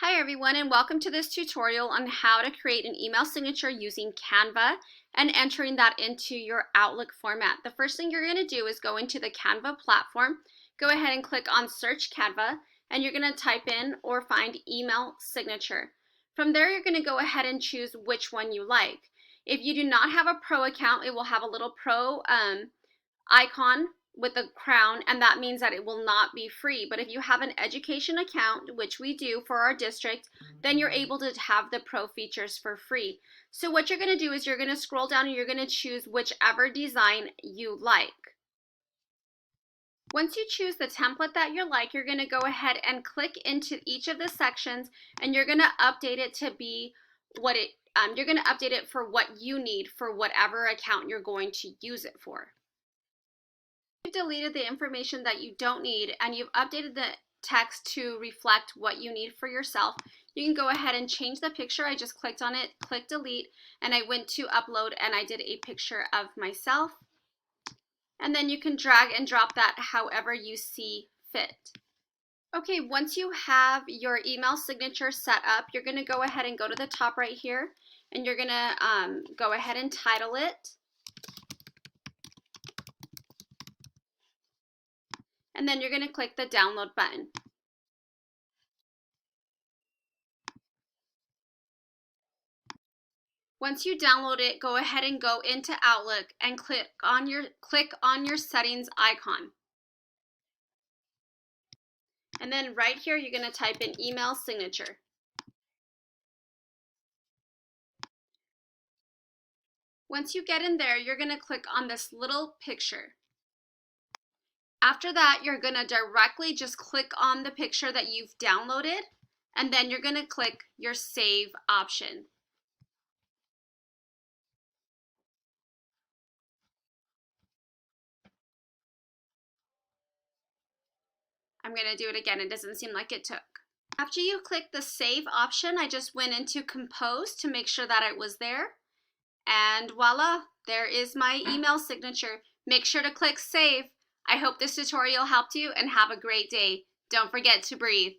Hi everyone, and welcome to this tutorial on how to create an email signature using Canva and entering that into your Outlook format. The first thing you're going to do is go into the Canva platform, go ahead and click on Search Canva, and you're going to type in or find email signature. From there, you're going to go ahead and choose which one you like. If you do not have a pro account, it will have a little pro icon with a crown, and that means that it will not be free. But if you have an education account, which we do for our district, then you're able to have the pro features for free. So what you're going to do is you're going to scroll down and you're going to choose whichever design you like. Once you choose the template that you like, you're going to go ahead and click into each of the sections, and you're going to update it to be what you're going to update it for what you need for whatever account you're going to use it for. You've deleted the information that you don't need and you've updated the text to reflect what you need for yourself, you can go ahead and change the picture. I just clicked on it, clicked delete, and I went to upload and I did a picture of myself. And then you can drag and drop that however you see fit. Okay, once you have your email signature set up, you're going to go ahead and go to the top right here, and you're going to go ahead and title it. And then you're going to click the download button. Once you download it, go ahead and go into Outlook and click on your settings icon. And then right here, you're going to type in email signature. Once you get in there, you're going to click on this little picture. After that, you're going to directly just click on the picture that you've downloaded, and then you're going to click your save option. I'm going to do it again. It doesn't seem like it took. After you click the save option, I just went into compose to make sure that it was there. And voila, there is my email signature. Make sure to click save. I hope this tutorial helped you and have a great day. Don't forget to breathe.